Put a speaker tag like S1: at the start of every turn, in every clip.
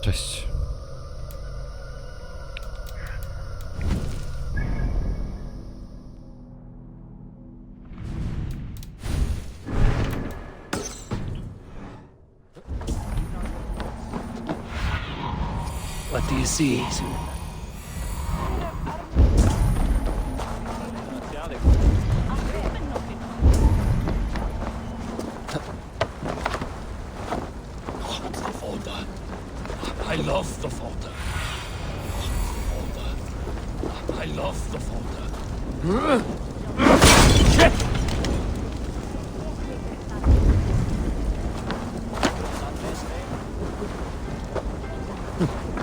S1: Cześć.
S2: What do you see?
S3: The folder. I love the folder. I love the folder. Shit!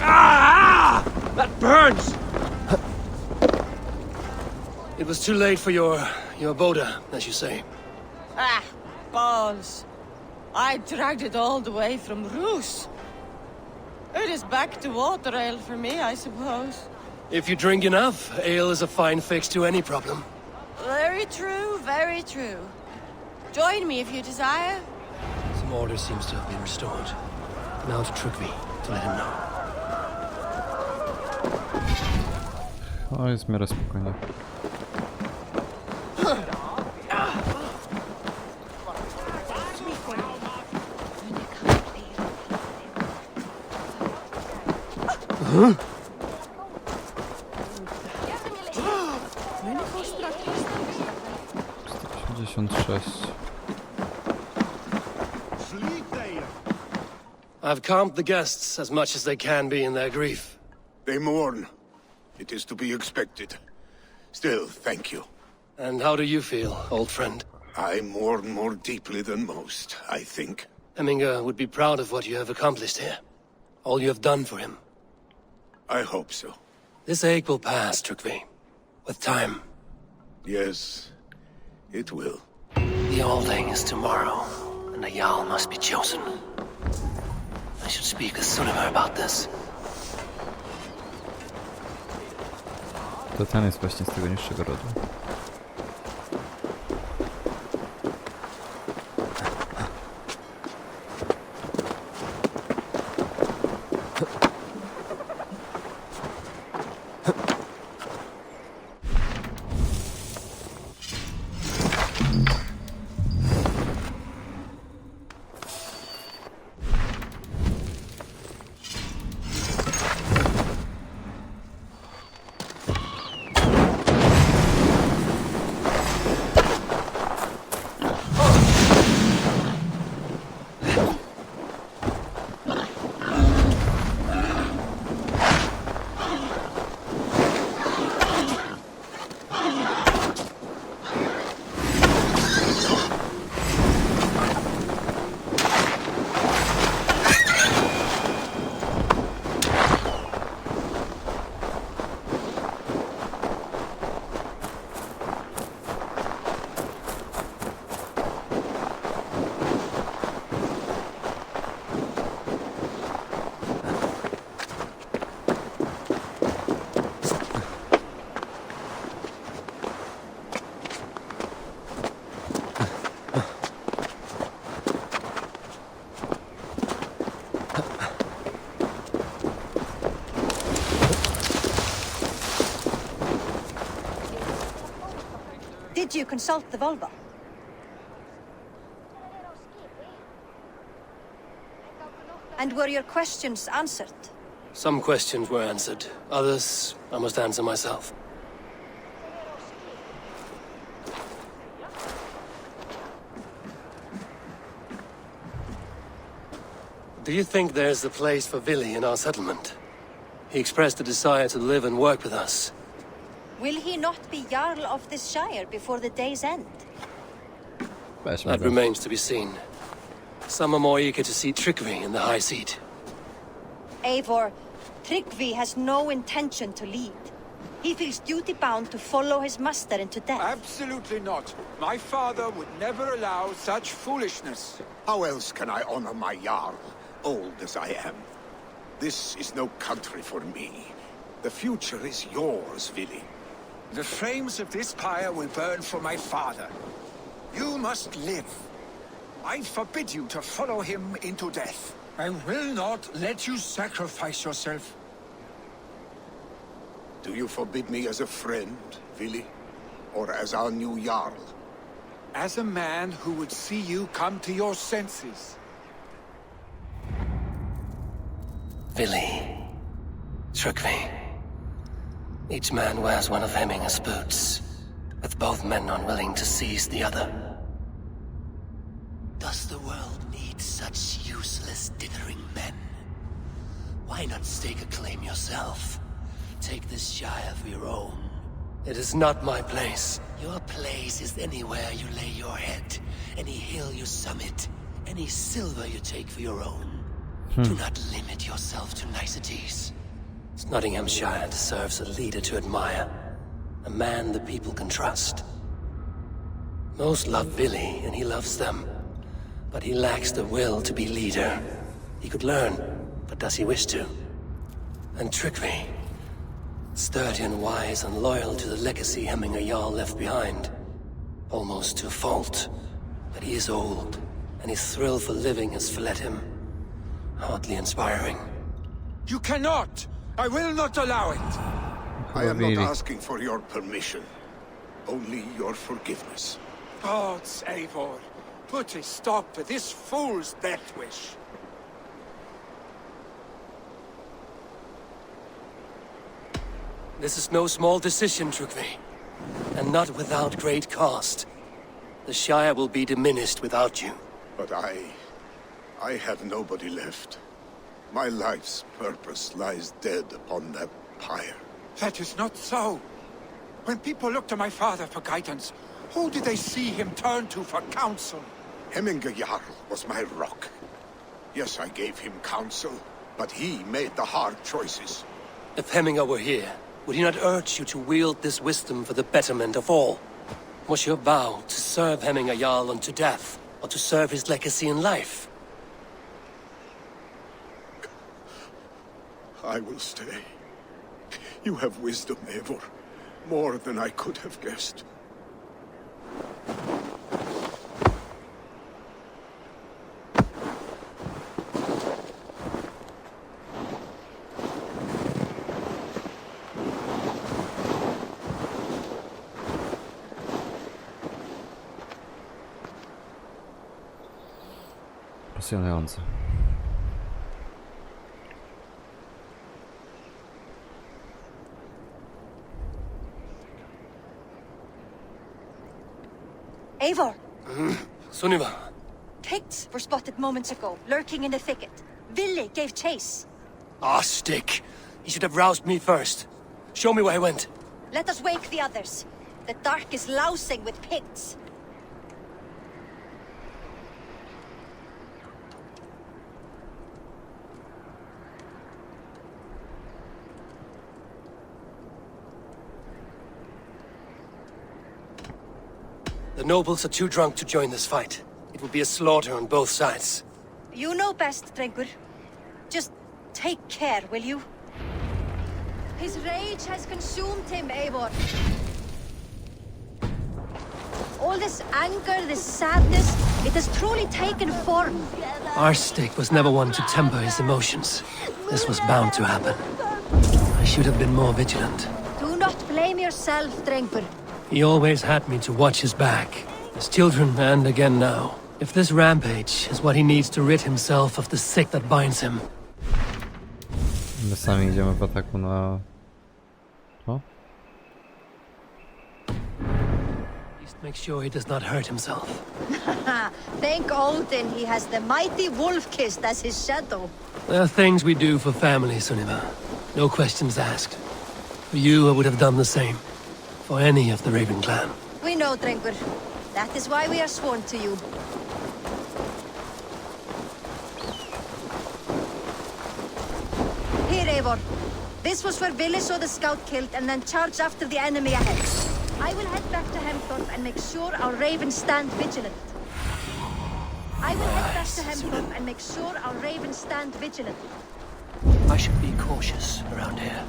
S2: Ah! That burns! It was too late for your boda, as you say.
S4: Ah, balls. I dragged it all the way from Roos. It is back to water ale for me, I suppose.
S2: If you drink enough, ale is a fine fix to any problem.
S4: Very true, very true. Join me if you desire.
S2: Some order seems to have been restored. Now to Trygve, to let him know.
S1: O, jest w miarę spokojnie.
S2: Huh?
S1: 186.
S2: I've calmed the guests as much as they can be in their grief.
S5: They mourn. It is to be expected. Still, thank you.
S2: And how do you feel, old friend?
S5: I mourn more deeply than most, I think.
S2: Hemminger would be proud of what you have accomplished here. All you have done for him.
S5: I hope so.
S2: This ache will pass, Trygve. With time.
S5: Yes, it will.
S2: The Alding is tomorrow, and a Jarl must be chosen. I should speak with Sunniva about this.
S1: To ten jest właśnie z tego niższego rodu.
S6: Did you consult the Volva? And were your questions answered?
S2: Some questions were answered. Others, I must answer myself. Do you think there's a place for Vili in our settlement? He expressed a desire to live and work with us.
S6: Will he not be Jarl of this Shire before the day's end?
S2: That remains to be seen. Some are more eager to see Trygve in the high seat.
S6: Eivor, Tryggvi has no intention to lead. He feels duty-bound to follow his master into death.
S7: Absolutely not. My father would never allow such foolishness.
S5: How else can I honor my Jarl, old as I am? This is no country for me. The future is yours, Vili.
S7: The flames of this pyre will burn for my father. You must live. I forbid you to follow him into death. I will not let you sacrifice yourself.
S5: Do you forbid me as a friend, Vili? Or as our new Jarl?
S7: As a man who would see you come to your senses.
S2: Vili. Trygve. Each man wears one of Hemminger's boots, with both men unwilling to seize the other. Does the world need such useless, dithering men? Why not stake a claim yourself? Take this Shire for your own. It is not my place. Your place is anywhere you lay your head, any hill you summit, any silver you take for your own. Do not limit yourself to niceties. Nottinghamshire deserves a leader to admire, a man the people can trust. Most love Vili, and he loves them. But he lacks the will to be leader. He could learn, but does he wish to? And Trygve, sturdy and wise and loyal to the legacy Hemminger Jarl left behind. Almost to a fault. But he is old, and his thrill for living has fled him. Hardly inspiring.
S7: You cannot! I will not allow it!
S5: I am
S1: Vili.
S5: not asking for your permission. Only your forgiveness.
S7: Gods, Eivor, put a stop to this fool's death wish.
S2: This is no small decision, Trygve. And not without great cost. The Shire will be diminished without you.
S5: But I have nobody left. My life's purpose lies dead upon that pyre.
S7: That is not so. When people look to my father for guidance, who did they see him turn to for counsel?
S5: Hemminger Jarl was my rock. Yes, I gave him counsel, but he made the hard choices.
S2: If Hemminger were here, would he not urge you to wield this wisdom for the betterment of all? Was your vow to serve Hemminger Jarl unto death, or to serve his legacy in life?
S5: I will stay. You have wisdom, Eivor. More than I could have guessed.
S1: Pasjonujące.
S6: Eivor,
S2: Sunniva.
S6: Picts were spotted moments ago, lurking in the thicket. Vili gave chase.
S2: Ah, stick. He should have roused me first. Show me where he went.
S6: Let us wake the others. The dark is lousing with Picts.
S2: The nobles are too drunk to join this fight. It will be a slaughter on both sides.
S6: You know best, Drengur. Just take care, will you? His rage has consumed him, Eivor. All this anger, this sadness, it has truly taken form.
S2: Our stick was never one to temper his emotions. This was bound to happen. I should have been more vigilant.
S6: Do not blame yourself, Drengur.
S2: He always had me to watch his back. His children, and again now. If this rampage is what he needs to rid himself of the sick that binds him.
S1: My sami idziemy w ataku na... O?
S2: At least make sure he does not hurt himself.
S6: Thank Odin he has the mighty Wolf-Kissed as his shadow.
S2: There are things we do for family, Sunniva. No questions asked. For you, I would have done the same. For any of the Raven clan.
S6: We know, Drengur. That is why we are sworn to you. Here, Eivor. This was where Vili saw the scout killed and then charged after the enemy ahead. I will head back to Hemthorpe and make sure our ravens stand vigilant.
S2: I should be cautious around here.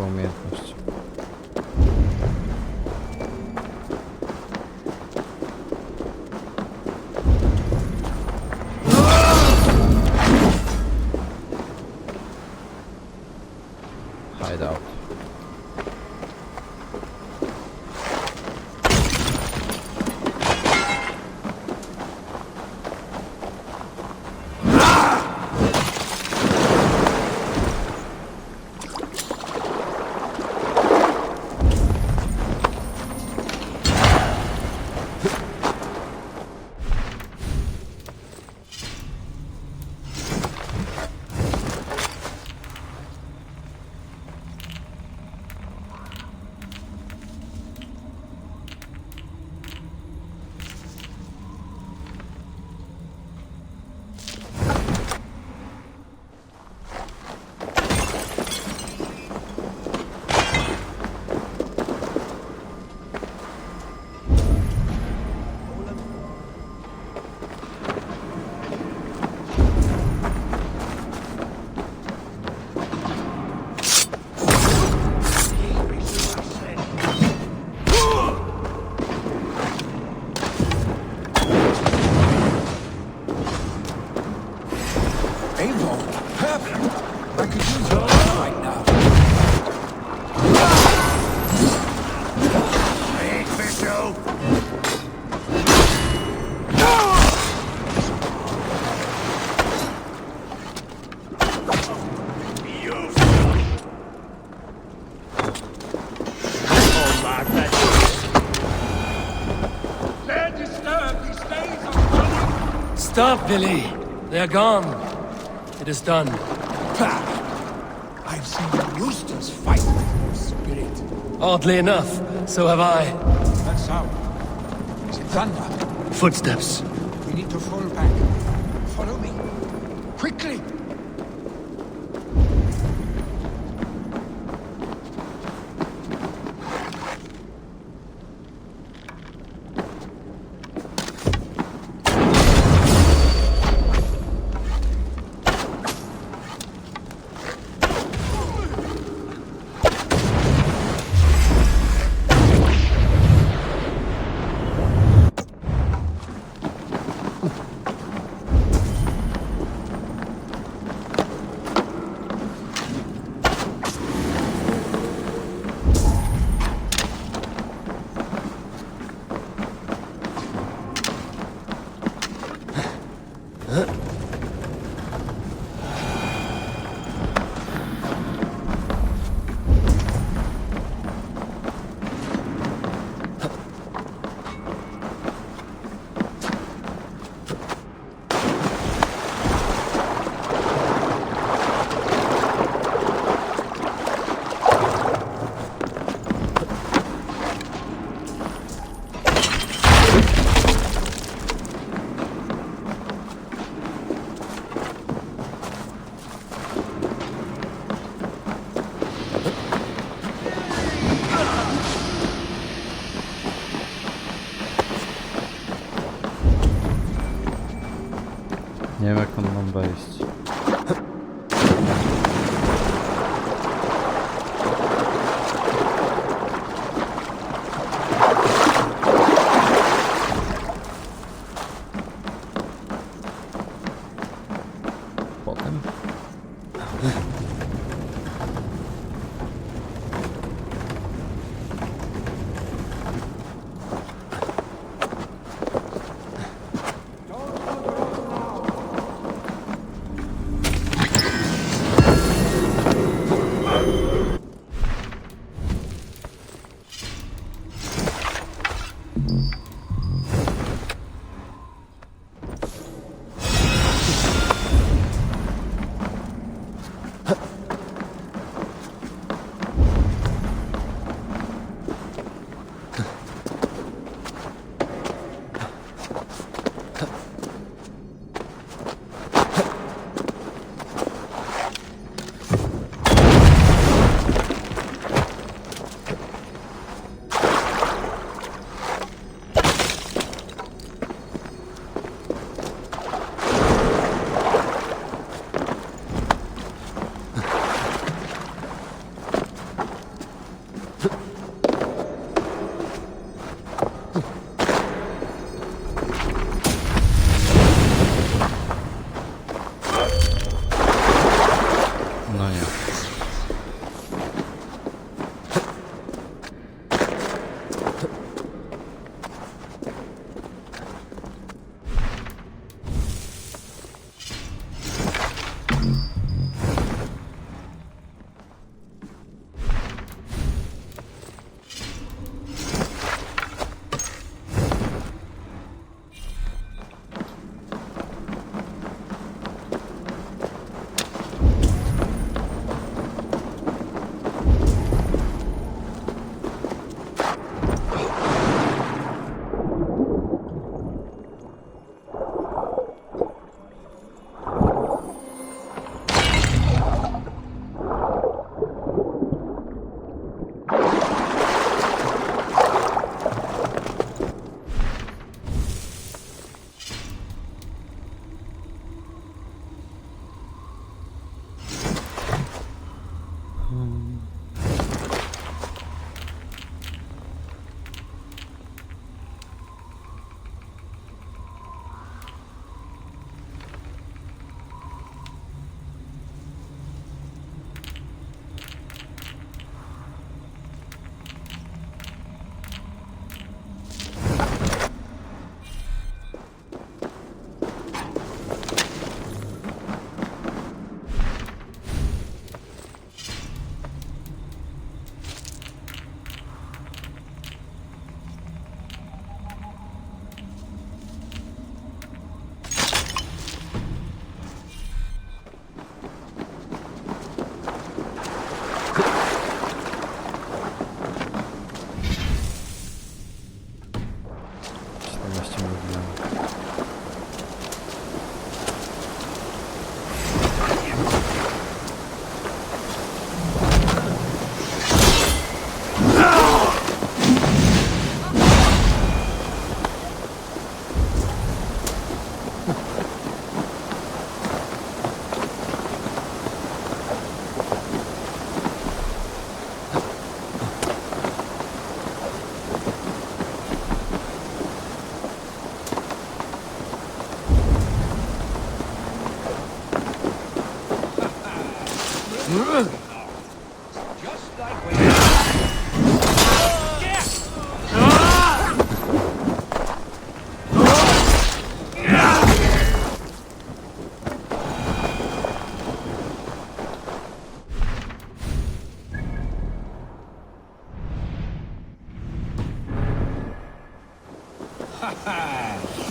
S1: zwykła umiejętność. Hideout.
S7: Amo, perfect. I could use your right now.
S5: Hey, Fisho!
S7: They're disturbed. He stays on running.
S2: Stop, Billy. They're gone. It is done.
S7: I've seen roosters fight with your spirit.
S2: Oddly enough, so have I.
S7: That sound. Is it thunder?
S2: Footsteps.
S7: We need to fall back. Follow me. Quickly!
S1: Nie wiem, jak tam mam wejść. Potem?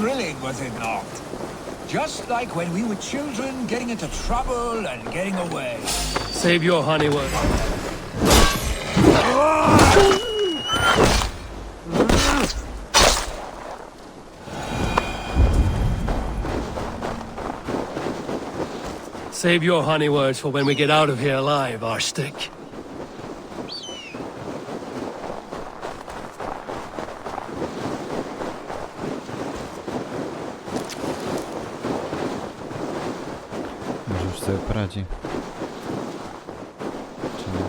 S7: thrilling, was it not? Just like when we were children, getting into trouble and getting away.
S3: Save your honey word. Save your honey words for when we get out of here alive, Arstick.
S1: Może już sobie poradzi. Czy nie?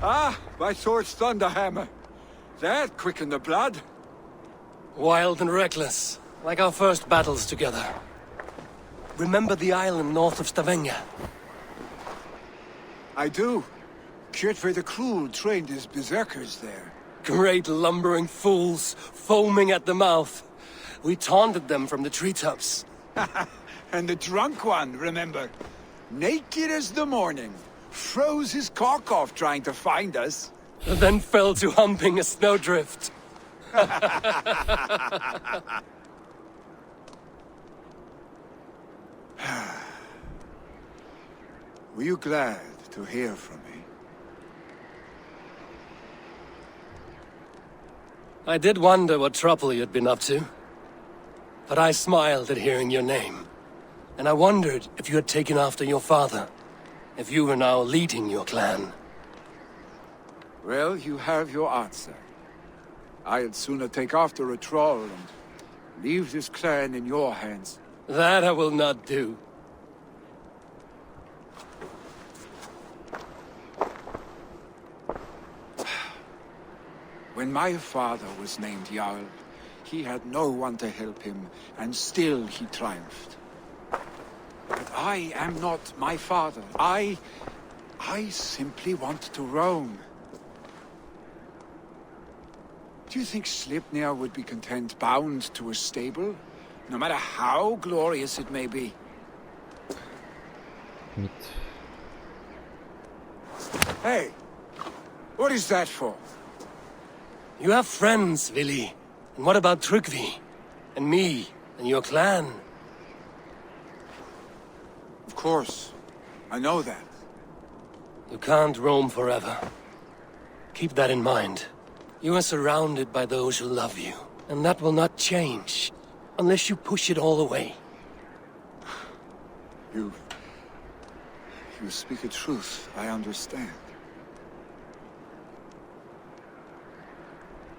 S7: Ah, my sword's thunderhammer. That quickened the blood.
S2: Wild and reckless, like our first battles together. Remember the island north of Stavanger?
S7: I do. Kjotve the Cruel trained his berserkers there.
S2: Great lumbering fools, foaming at the mouth. We taunted them from the treetops.
S7: And the drunk one, remember? Naked as the morning. Froze his cock off trying to find us.
S2: And then fell to humping a snowdrift.
S7: Were you glad to hear from me?
S2: I did wonder what trouble you'd been up to. But I smiled at hearing your name. And I wondered if you had taken after your father. If you were now leading your clan.
S7: Well, you have your answer. I'd sooner take after a troll and leave this clan in your hands.
S2: That I will not do.
S7: When my father was named Jarl, he had no one to help him, and still he triumphed. But I am not my father. I simply want to roam. Do you think Sleipnir would be content bound to a stable? No matter how glorious it may be.
S1: Nic.
S7: Hey, what is that for?
S2: You have friends, Vili. And what about Tryggvi? And me? And your clan?
S7: Of course, I know that.
S2: You can't roam forever. Keep that in mind. You are surrounded by those who love you. And that will not change. Unless you push it all away.
S7: You speak a truth, I understand.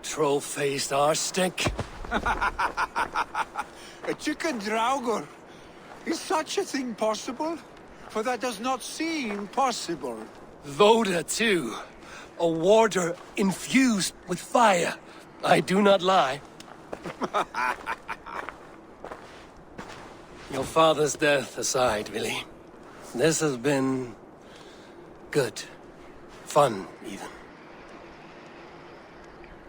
S2: Troll-faced arstick.
S7: A chicken draugur. Is such a thing possible? For that does not seem possible.
S2: Voda, too. A warder infused with fire. I do not lie. Your father's death aside, Vili. This has been... good. Fun, even.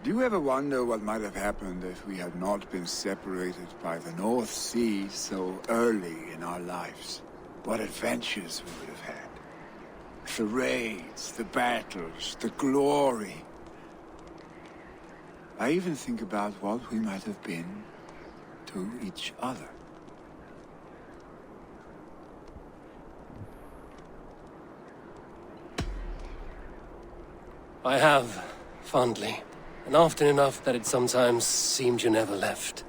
S7: Do you ever wonder what might have happened if we had not been separated by the North Sea so early in our lives? What adventures we would have had. The raids, the battles, the glory. I even think about what we might have been to each other.
S2: I have, fondly. And often enough that it sometimes seemed you never left.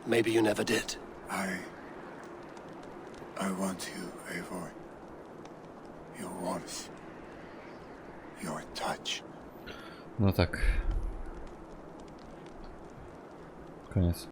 S2: Maybe you never did.
S7: I want you, Eivor. Your warmth. Your touch.
S1: No tak. Koniec.